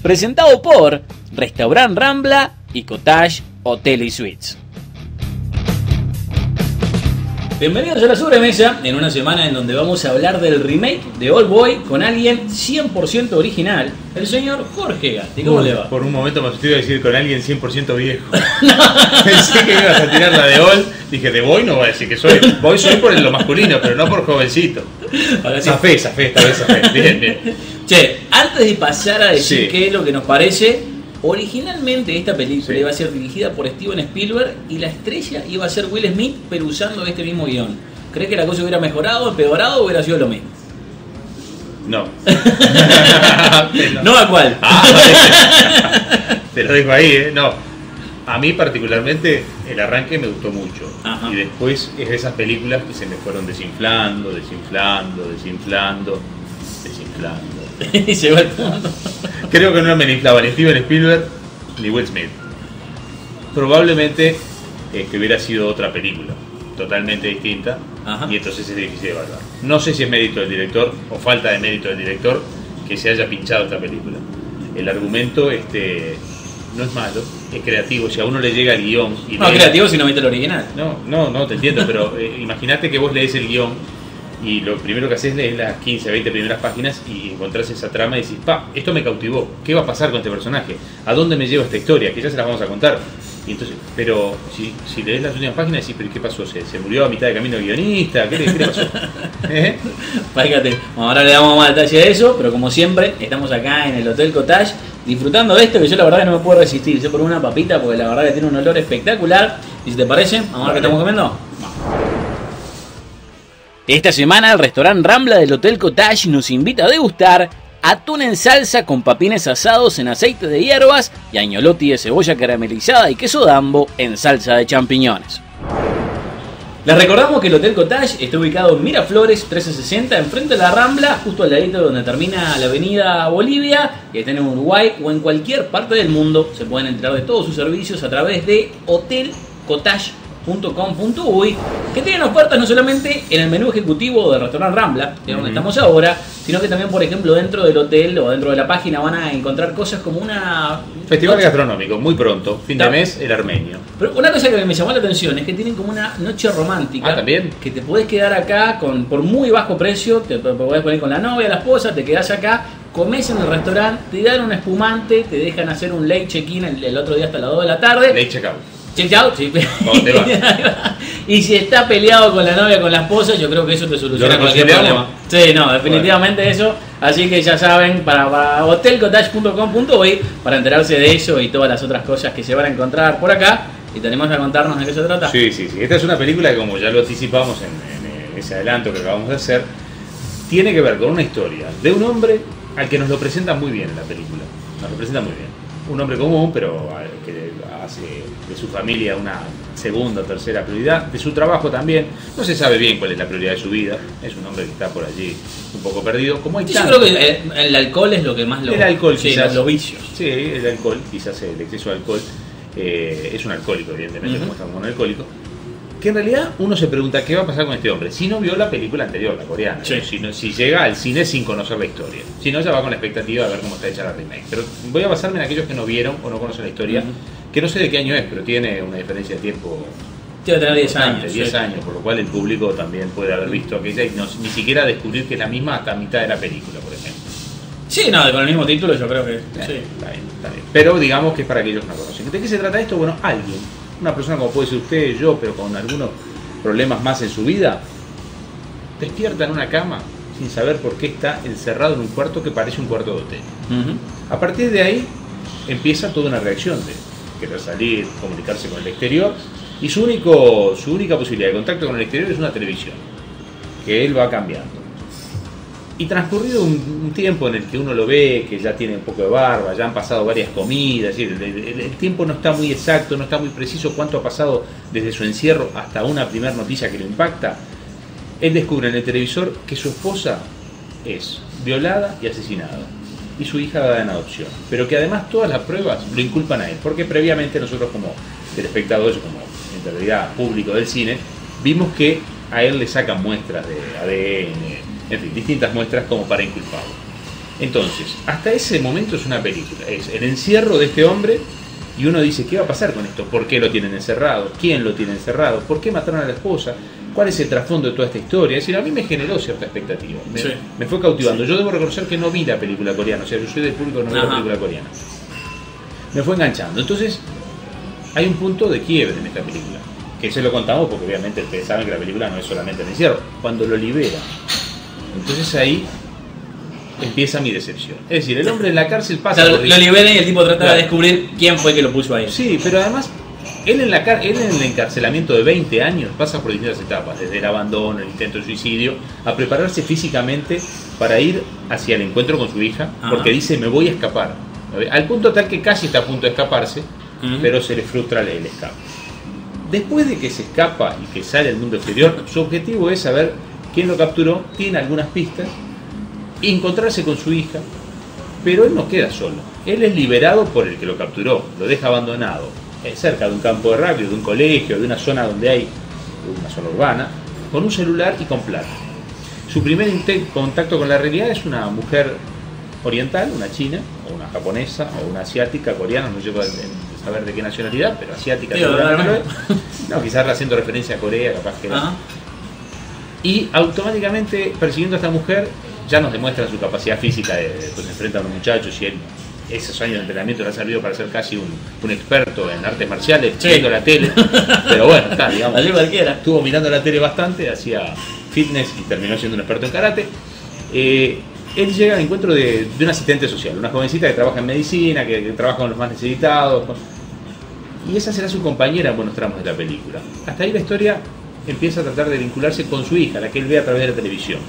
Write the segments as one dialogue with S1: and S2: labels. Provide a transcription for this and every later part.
S1: presentado por Restaurant Rambla y Cottage Hotel y Suites. Bienvenidos a la sobremesa, en una semana en donde vamos a hablar del remake de Old Boy con alguien 100% original, el señor Jorge Gatti. ¿Cómo le va?
S2: Por un momento me asusté a decir con alguien 100% viejo. Pensé que ibas a tirar la de Old. Dije, de Boy no voy a decir que soy. Boy soy por lo masculino, pero no por jovencito. Zafé, esta vez zafé. Bien.
S1: Che, antes de pasar a decir
S2: Sí.
S1: qué es lo que nos parece, originalmente esta película iba a ser dirigida por Steven Spielberg y la estrella iba a ser Will Smith, pero usando este mismo guión. ¿Crees que la cosa hubiera mejorado, empeorado o hubiera sido lo mismo?
S2: No.
S1: ¿No a cuál?
S2: Te lo dejo ahí, No. A mí particularmente el arranque me gustó mucho.
S1: Ajá.
S2: Y después es de esas películas que se me fueron desinflando.
S1: Y llegó el punto.
S2: Creo que no me inflaba ni Steven Spielberg ni Will Smith. Probablemente que hubiera sido otra película totalmente distinta.
S1: Ajá.
S2: Y entonces es difícil de evaluar. No sé si es mérito del director o falta de mérito del director que se haya pinchado esta película. El argumento no es malo, es creativo. Si a uno le llega el guión y
S1: No, creativo si no viste el original.
S2: No, te entiendo, pero imagínate que vos lees el guión y lo primero que haces es leer las 15, 20 primeras páginas y encontrás esa trama y decís, esto me cautivó, ¿qué va a pasar con este personaje? ¿A dónde me lleva esta historia? Que ya se las vamos a contar. Y entonces, pero si lees las últimas páginas decís, ¿pero qué pasó? ¿Se murió a mitad de camino el guionista? ¿Qué le pasó?
S1: Fíjate, ahora le damos más detalle a eso, pero como siempre, estamos acá en el Hotel Cottage disfrutando de esto que yo la verdad que no me puedo resistir. Yo por una papita porque la verdad que tiene un olor espectacular. Y si te parece, vamos a ver qué estamos comiendo. Esta semana el restaurante Rambla del Hotel Cottage nos invita a degustar atún en salsa con papines asados en aceite de hierbas y agnolotti de cebolla caramelizada y queso dambo en salsa de champiñones. Les recordamos que el Hotel Cottage está ubicado en Miraflores 1360, enfrente de la Rambla, justo al ladito donde termina la avenida Bolivia, y estén en Uruguay o en cualquier parte del mundo. Se pueden enterar de todos sus servicios a través de hotelcottage.com.uy, que tienen ofertas no solamente en el menú ejecutivo del restaurante Rambla, que es donde estamos ahora, sino que también, por ejemplo, dentro del hotel o dentro de la página van a encontrar cosas como una...
S2: Festival gastronómico, muy pronto, fin de mes, el armenio.
S1: Pero una cosa que me llamó la atención es que tienen como una noche romántica.
S2: ¿También?
S1: Que te podés quedar acá por muy bajo precio, te podés poner con la novia, la esposa, te quedás acá, comés en el restaurante, te dan un espumante, te dejan hacer un late check-in el otro día hasta las 2 de la tarde.
S2: Late check-out.
S1: Check-out, sí.
S2: ¿Dónde va?
S1: Y si está peleado con la novia, con la esposa, yo creo que eso te soluciona cualquier problema. Sí, no, definitivamente eso. Así que ya saben, para hotelcottage.com.uy para enterarse de eso y todas las otras cosas que se van a encontrar por acá. Y tenemos que contarnos de qué se trata.
S2: Sí. Esta es una película que, como ya lo anticipamos en ese adelanto que acabamos de hacer, tiene que ver con una historia de un hombre al que nos lo presentan muy bien en la película. Nos lo presentan muy bien. Un hombre común, pero que hace de su familia una segunda o tercera prioridad, de su trabajo también. No se sabe bien cuál es la prioridad de su vida. Es un hombre que está por allí un poco perdido. Como hay
S1: yo creo que el alcohol es lo que más lo...
S2: El alcohol,
S1: sí,
S2: quizás.
S1: los vicios.
S2: Sí, el alcohol, quizás el exceso de alcohol. Es un alcohólico, evidentemente, como estamos con un alcohólico. Que en realidad uno se pregunta qué va a pasar con este hombre si no vio la película anterior, la coreana.
S1: Sí.
S2: Si llega al cine sin conocer la historia. Si no, ya va con la expectativa de ver cómo está hecha la remake. Pero voy a basarme en aquellos que no vieron o no conocen la historia, que no sé de qué año es, pero tiene una diferencia de tiempo.
S1: Tiene que tener 10 años.
S2: 10
S1: sí.
S2: añs, por lo cual el público también puede haber visto aquella y ni siquiera descubrir que es la misma hasta mitad de la película, por ejemplo.
S1: Sí, no, con el mismo título yo creo que... sí.
S2: Está bien. Pero digamos que es para aquellos que no conocen. ¿De qué se trata esto? Bueno, alguien, una persona como puede ser usted, yo, pero con algunos problemas más en su vida, despierta en una cama sin saber por qué está encerrado en un cuarto que parece un cuarto de hotel. A partir de ahí empieza toda una reacción de querer salir, comunicarse con el exterior, y su única posibilidad de contacto con el exterior es una televisión, que él va cambiando. Y transcurrido un tiempo en el que uno lo ve, que ya tiene un poco de barba, ya han pasado varias comidas, el tiempo no está muy exacto, no está muy preciso cuánto ha pasado desde su encierro hasta una primera noticia que lo impacta, él descubre en el televisor que su esposa es violada y asesinada, y su hija dada en adopción, pero que además todas las pruebas lo inculpan a él, porque previamente nosotros como telespectadores, como en realidad público del cine, vimos que a él le sacan muestras de ADN, en fin, distintas muestras como para inculparlo. Entonces, hasta ese momento es una película. Es el encierro de este hombre y uno dice, ¿qué va a pasar con esto? ¿Por qué lo tienen encerrado? ¿Quién lo tiene encerrado? ¿Por qué mataron a la esposa? ¿Cuál es el trasfondo de toda esta historia? Es decir, a mí me generó cierta expectativa. Me fue cautivando. Yo debo reconocer que no vi la película coreana. O sea, yo soy del público que no vi la película coreana. Me fue enganchando. Entonces, hay un punto de quiebre en esta película. Que se lo contamos porque obviamente ustedes saben que la película no es solamente el encierro. Cuando lo libera. Entonces ahí empieza mi decepción. Es decir, el hombre en la cárcel pasa...
S1: O sea, lo liberan y el tipo trata de descubrir quién fue que lo puso ahí.
S2: Sí, pero además... Él en el encarcelamiento de 20 años pasa por distintas etapas, desde el abandono, el intento de suicidio, a prepararse físicamente para ir hacia el encuentro con su hija, porque dice, me voy a escapar. Al punto tal que casi está a punto de escaparse, pero se le frustra el escape. Después de que se escapa y que sale al mundo exterior, su objetivo es saber quién lo capturó, tiene algunas pistas, y encontrarse con su hija, pero él no queda solo. Él es liberado por el que lo capturó, lo deja abandonado, cerca de un campo de rugby, de un colegio, de una zona donde hay una zona urbana, con un celular y con plata. Su primer contacto con la realidad es una mujer oriental, una china, o una japonesa, o una asiática, coreana, no llego a saber de qué nacionalidad, pero asiática seguramente. No, quizás haciendo referencia a Corea, capaz que no. Y automáticamente, persiguiendo a esta mujer, ya nos demuestra su capacidad física de pues, enfrentar a los muchachos, y él esos años de entrenamiento le ha servido para ser casi un experto en artes marciales, viendo la tele. Pero bueno, está, digamos, estuvo mirando la tele bastante, hacía fitness y terminó siendo un experto en karate. Él llega al encuentro de un asistente social, una jovencita que trabaja en medicina, que trabaja con los más necesitados, y esa será su compañera en buenos tramos de la película. Hasta ahí la historia empieza a tratar de vincularse con su hija, la que él ve a través de la televisión.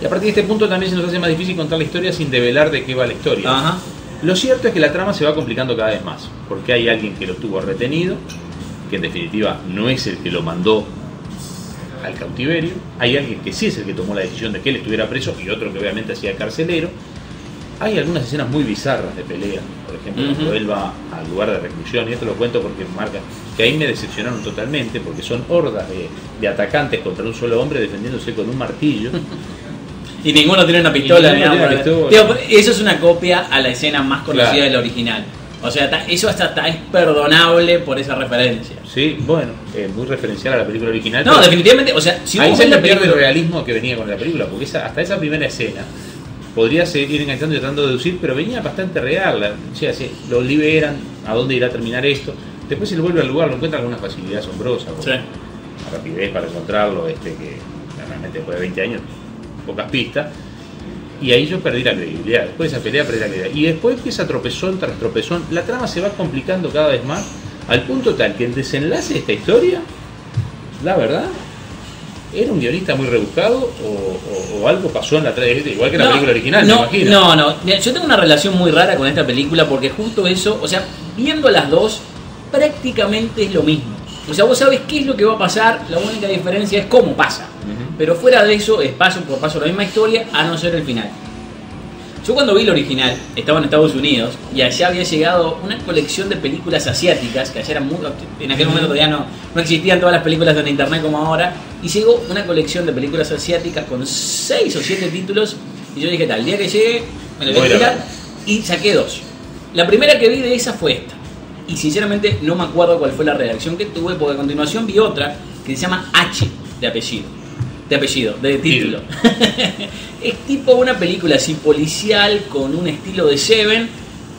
S2: Y a partir de este punto también se nos hace más difícil contar la historia sin develar de qué va la historia. Lo cierto es que la trama se va complicando cada vez más, porque hay alguien que lo tuvo retenido, que en definitiva no es el que lo mandó al cautiverio, hay alguien que sí es el que tomó la decisión de que él estuviera preso y otro que obviamente hacía el carcelero. Hay algunas escenas muy bizarras de pelea, por ejemplo, cuando él va al lugar de reclusión, y esto lo cuento porque marca que ahí me decepcionaron totalmente, porque son hordas de atacantes contra un solo hombre defendiéndose con un martillo. Y
S1: ninguno tiene una pistola. Eso es una copia a la escena más conocida de la original. O sea, eso hasta es perdonable por esa referencia.
S2: Sí, bueno, muy referencial a la película original.
S1: No, definitivamente, o sea, si
S2: ahí se pierde el realismo que venía con la película, porque hasta esa primera escena podría seguir enganchando y tratando de deducir, pero venía bastante real. O sea, lo liberan, ¿a dónde irá a terminar esto? Después si él vuelve al lugar, lo encuentra con una facilidad asombrosa, con una rapidez para encontrarlo, que realmente después de 20 años, pocas pistas, y ahí yo perdí la credibilidad. Después de esa pelea perdí la credibilidad, y después empieza tropezón tras tropezón, la trama se va complicando cada vez más, al punto tal que el desenlace de esta historia, la verdad, ¿era un guionista muy rebuscado o algo pasó en la trayectoria? Igual que la película original, me imagino.
S1: No. Mira, yo tengo una relación muy rara con esta película porque justo eso, o sea, viendo las dos, prácticamente es lo mismo. O sea, vos sabés qué es lo que va a pasar, la única diferencia es cómo pasa. Pero fuera de eso, es paso por paso la misma historia, a no ser el final. Yo cuando vi la original, estaba en Estados Unidos, y allá había llegado una colección de películas asiáticas, que allá eran muy, en aquel momento todavía no existían todas las películas en internet como ahora, y llegó una colección de películas asiáticas con 6 o 7 títulos, y yo dije, tal, el día que llegue, me lo voy a tirar, y saqué 2. La primera que vi de esa fue esta, y sinceramente no me acuerdo cuál fue la reacción que tuve, porque a continuación vi otra, que se llama H, de título. Es tipo una película así policial con un estilo de Seven,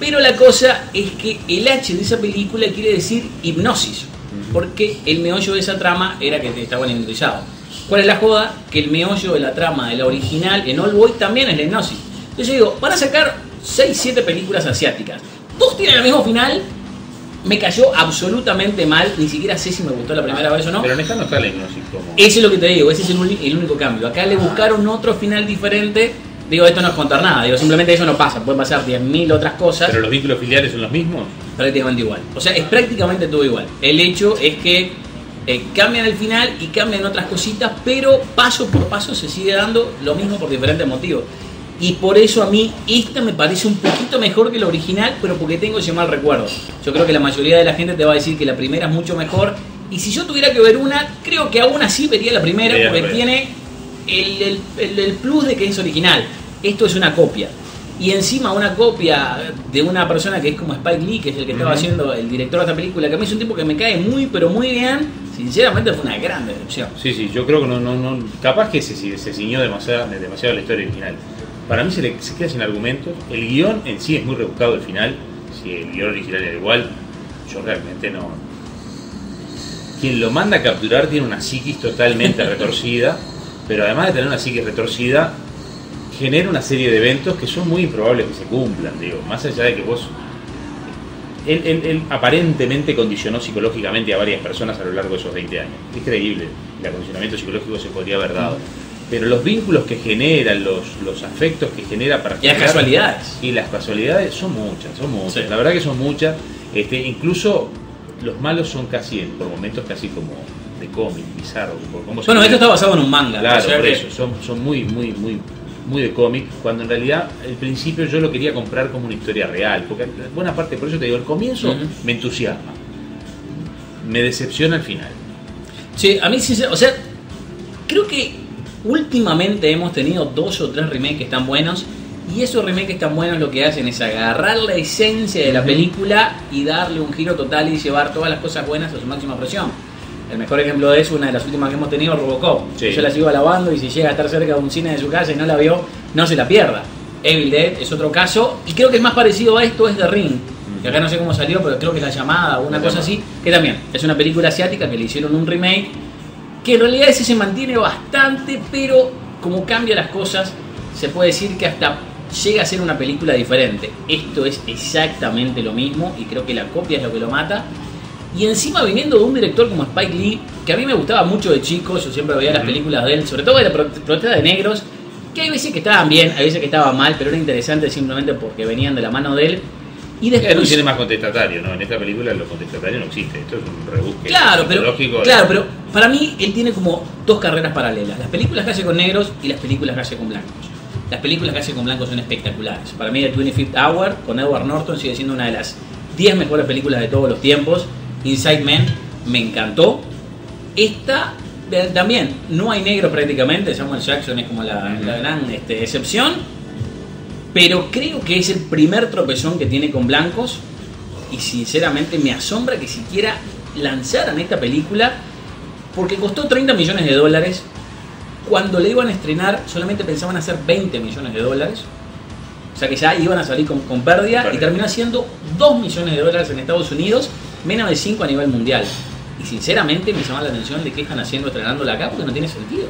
S1: pero la cosa es que el H de esa película quiere decir hipnosis, porque el meollo de esa trama era que estaban hipnotizados. ¿Cuál es la joda? Que el meollo de la trama de la original en Oldboy también es la hipnosis. Entonces yo digo, van a sacar 6-7 películas asiáticas, 2 tienen el mismo final. Me cayó absolutamente mal, ni siquiera sé si me gustó la primera vez o no.
S2: Pero en esta no está la hipnosis como...
S1: Eso es lo que te digo, ese es el único cambio. Acá le buscaron otro final diferente. Digo, esto no es contar nada, digo, simplemente eso no pasa, pueden pasar 10.000 otras cosas.
S2: ¿Pero los vínculos filiales son los mismos?
S1: Prácticamente igual. O sea, es prácticamente todo igual. El hecho es que cambian el final y cambian otras cositas, pero paso por paso se sigue dando lo mismo por diferentes motivos. Y por eso a mí esta me parece un poquito mejor que la original, pero porque tengo ese mal recuerdo. Yo creo que la mayoría de la gente te va a decir que la primera es mucho mejor. Y si yo tuviera que ver una, creo que aún así vería la primera, porque tiene el plus de que es original. esto es una copia. Y encima una copia de una persona que es como Spike Lee, que es el que estaba haciendo el director de esta película, que a mí es un tipo que me cae muy, pero muy bien. Sinceramente fue una gran decepción.
S2: Sí, yo creo que no capaz que se ciñó demasiado la historia original. Para mí se queda sin argumentos. El guión en sí es muy rebuscado el final. Si el guión original era igual, yo realmente no. Quien lo manda a capturar tiene una psiquis totalmente retorcida, pero además de tener una psiquis retorcida, genera una serie de eventos que son muy improbables que se cumplan, digo, más allá de que vos... Él aparentemente condicionó psicológicamente a varias personas a lo largo de esos 20 años. Es creíble, el acondicionamiento psicológico se podría haber dado. Pero los vínculos que generan, los afectos que genera para...
S1: Y las casualidades.
S2: Y las casualidades son muchas. Sí. La verdad que son muchas. Incluso los malos son casi, por momentos, casi como de cómic, bizarro.
S1: Bueno, esto está basado en un manga.
S2: Claro, o sea, por eso, son muy de cómic, cuando en realidad al principio yo lo quería comprar como una historia real, porque buena parte, por eso te digo, el comienzo me entusiasma, me decepciona al final.
S1: Sí, a mí o sea, creo que últimamente hemos tenido 2 o 3 remakes que están buenos, y esos remakes tan buenos lo que hacen es agarrar la esencia de la película y darle un giro total y llevar todas las cosas buenas a su máxima expresión. El mejor ejemplo de eso, una de las últimas que hemos tenido, Robocop. Sí. Yo la sigo alabando, y si llega a estar cerca de un cine de su casa y no la vio, no se la pierda. Evil Dead es otro caso, y creo que el más parecido a esto es The Ring, que acá no sé cómo salió, pero creo que es La Llamada o una cosa así, que también es una película asiática que le hicieron un remake, que en realidad ese se mantiene bastante, pero como cambia las cosas, se puede decir que hasta llega a ser una película diferente. Esto es exactamente lo mismo, y creo que la copia es lo que lo mata. Y encima viniendo de un director como Spike Lee, que a mí me gustaba mucho de chico, yo siempre veía las películas de él, sobre todo de la protesta de negros, que hay veces que estaban bien, hay veces que estaban mal, pero era interesante simplemente porque venían de la mano de él. Y después...
S2: Es un cine más contestatario, ¿no? En esta película lo contestatario no existe, esto es un rebusque psicológico.
S1: Claro, pero para mí él tiene como 2 carreras paralelas, las películas que hace con negros y las películas que hace con blancos. Las películas que hace con blancos son espectaculares. Para mí The 25th Hour con Edward Norton sigue siendo una de las 10 mejores películas de todos los tiempos. Inside Man me encantó. Esta también no hay negro prácticamente, Samuel Jackson es como la gran excepción, pero creo que es el primer tropezón que tiene con blancos, y sinceramente me asombra que siquiera lanzaran esta película, porque costó $30 millones. Cuando le iban a estrenar solamente pensaban hacer $20 millones, o sea que ya iban a salir con pérdida, y terminó haciendo $2 millones en Estados Unidos, menos de 5 a nivel mundial. Y sinceramente me llama la atención de qué están haciendo estrenándola acá, porque no tiene sentido.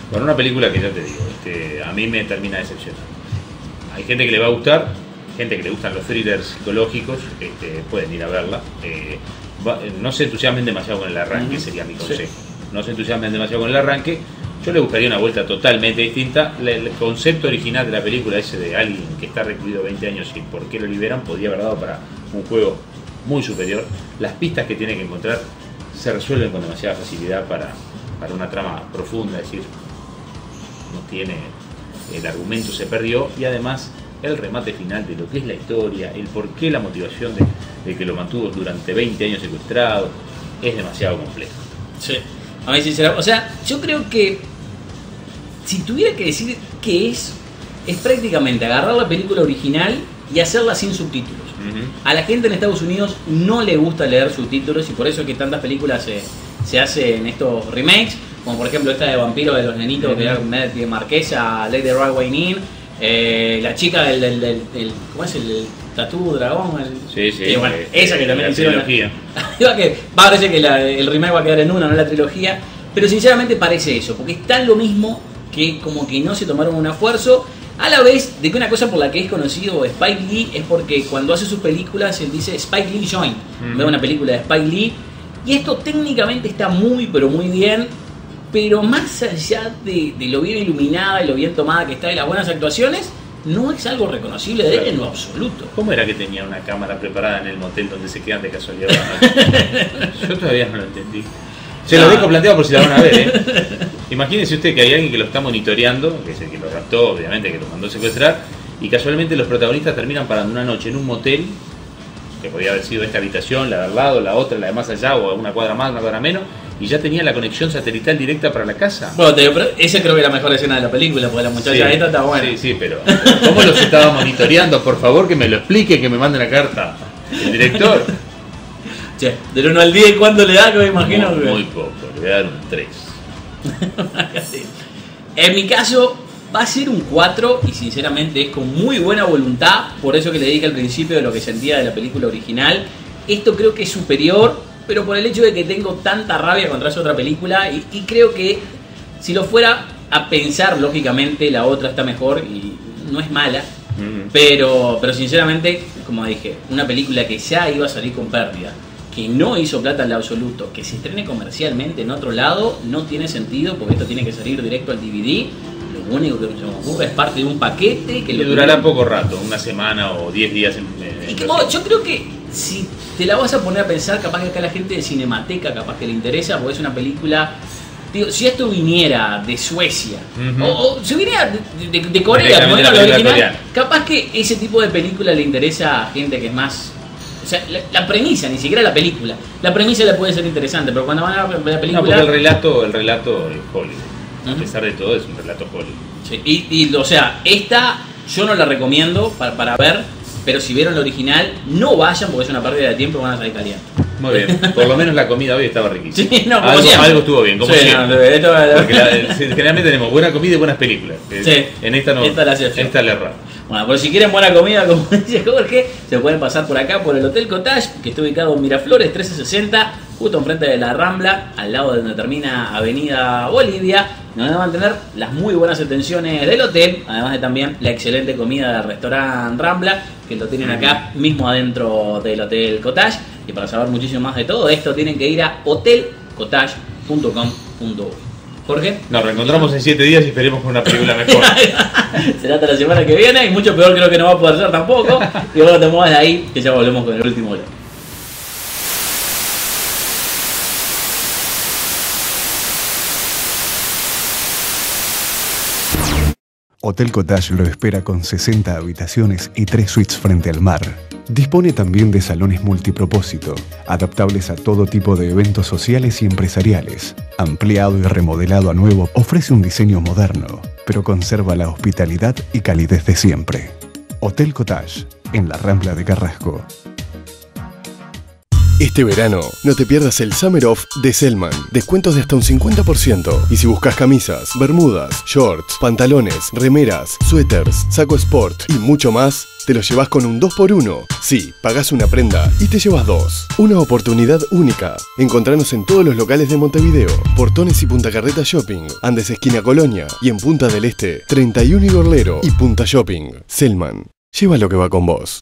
S2: Bueno, una película que ya te digo, a mí me termina decepcionando. Hay gente que le va a gustar, gente que le gustan los thrillers psicológicos, pueden ir a verla. No se entusiasmen demasiado con el arranque, sería mi consejo. Sí. No se entusiasmen demasiado con el arranque. Yo le buscaría una vuelta totalmente distinta. El concepto original de la película, ese de alguien que está recluido 20 años y por qué lo liberan, podría haber dado para un juego muy superior. Las pistas que tiene que encontrar se resuelven con demasiada facilidad para una trama profunda, es decir, no tiene, el argumento se perdió, y además el remate final de lo que es la historia, el por qué, la motivación de que lo mantuvo durante 20 años secuestrado, es demasiado complejo.
S1: Sí, a mí sinceramente, o sea, yo creo que si tuviera que decir qué es prácticamente agarrar la película original y hacerla sin subtítulos. A la gente en Estados Unidos no le gusta leer subtítulos, y por eso es que tantas películas se hacen estos remakes, como por ejemplo esta de Vampiro de los Nenitos, que era de Marquesa, Lady Right In, la chica del ¿cómo es? El Tatú Dragón.
S2: Sí,
S1: bueno, esa que también hicieron
S2: la trilogía.
S1: Parece que el remake va a quedar en una, no la trilogía, pero sinceramente parece eso, porque es tan lo mismo que como que no se tomaron un esfuerzo. A la vez de que una cosa por la que es conocido Spike Lee es porque cuando hace sus películas él dice Spike Lee Joint, ve una película de Spike Lee, y esto técnicamente está muy pero muy bien, pero más allá de lo bien iluminada y lo bien tomada que está y las buenas actuaciones, no es algo reconocible de él en lo absoluto.
S2: ¿Cómo era que tenía una cámara preparada en el motel donde se quedan de casualidad? Yo todavía no lo entendí. Se lo dejo planteado por si la van a ver, Imagínense usted que hay alguien que lo está monitoreando, que es el que lo raptó, obviamente, que lo mandó a secuestrar, y casualmente los protagonistas terminan parando una noche en un motel, que podía haber sido esta habitación, la de al lado, la otra, la de más allá, o una cuadra más, una cuadra menos, y ya tenía la conexión satelital directa para la casa.
S1: Bueno, pero esa creo que es la mejor escena de la película, porque la muchacha esta está buena.
S2: Sí, pero ¿cómo los estaba monitoreando? Por favor, que me lo explique, que me mande una carta el director.
S1: Che, del 1 al 10, ¿cuánto le da? Que me imagino
S2: muy poco, le voy a dar un 3.
S1: En mi caso va a ser un 4 y sinceramente es con muy buena voluntad, por eso que le dije al principio de lo que sentía de la película original. Esto creo que es superior, pero por el hecho de que tengo tanta rabia contra esa otra película y creo que si lo fuera a pensar lógicamente la otra está mejor y no es mala, pero sinceramente, como dije, una película que ya iba a salir con pérdida, que no hizo plata en lo absoluto, que se estrene comercialmente en otro lado, no tiene sentido porque esto tiene que salir directo al DVD. Lo único que se me ocurre es parte de un paquete que
S2: durará poco rato, una semana o 10 días
S1: yo creo que si te la vas a poner a pensar, capaz que acá la gente de Cinemateca capaz que le interesa, porque es una película. Digo, si esto viniera de Suecia o si viniera de Corea, como era la original, capaz que ese tipo de película le interesa a gente que es más. O sea, la premisa, ni siquiera la película. La premisa le puede ser interesante, pero cuando van a ver la película.
S2: No, porque el relato es Hollywood. A pesar de todo, es un relato Hollywood.
S1: Sí, y o sea, esta yo no la recomiendo para ver, pero si vieron la original, no vayan porque es una pérdida de tiempo y van a salir calientes.
S2: Muy bien, por lo menos la comida hoy estaba riquísima.
S1: Sí, no,
S2: algo estuvo bien, como siempre. Porque generalmente tenemos buena comida y buenas películas.
S1: Sí,
S2: en esta no.
S1: Esta la error. Bueno, pero si quieren buena comida, como dice Jorge, se pueden pasar por acá, por el Hotel Cottage, que está ubicado en Miraflores 1360, justo enfrente de la Rambla, al lado de donde termina Avenida Bolivia, donde van a tener las muy buenas atenciones del hotel, además de también la excelente comida del restaurante Rambla, que lo tienen acá mismo adentro del Hotel Cottage. Y para saber muchísimo más de todo esto, tienen que ir a hotelcottage.com.uy. Jorge.
S2: Nos reencontramos en 7 días y esperemos con una película mejor.
S1: Será hasta la semana que viene y mucho peor creo que no va a poder ser tampoco. Y luego te muevas de ahí que ya volvemos con el último bloque.
S3: Hotel Cottage lo espera con 60 habitaciones y 3 suites frente al mar. Dispone también de salones multipropósito, adaptables a todo tipo de eventos sociales y empresariales. Ampliado y remodelado a nuevo, ofrece un diseño moderno, pero conserva la hospitalidad y calidez de siempre. Hotel Cottage, en la Rambla de Carrasco.
S4: Este verano, no te pierdas el Summer Off de Selman. Descuentos de hasta un 50%. Y si buscas camisas, bermudas, shorts, pantalones, remeras, suéteres, saco sport y mucho más, te lo llevas con un 2x1. Sí, pagás una prenda y te llevas 2. Una oportunidad única. Encontranos en todos los locales de Montevideo, Portones y Punta Carreta Shopping, Andes esquina Colonia y en Punta del Este, 31 y Gorlero y Punta Shopping. Selman, lleva lo que va con vos.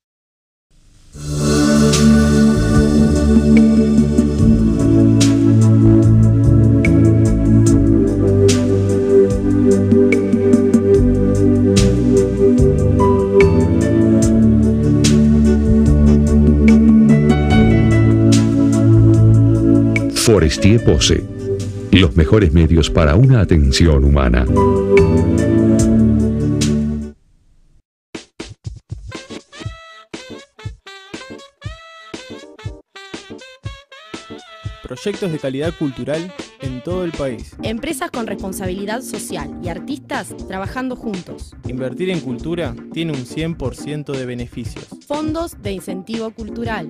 S5: Forestier Pose, los mejores medios para una atención humana.
S6: Proyectos de calidad cultural en todo el país.
S7: Empresas con responsabilidad social y artistas trabajando juntos.
S6: Invertir en cultura tiene un 100% de beneficios.
S7: Fondos de incentivo cultural.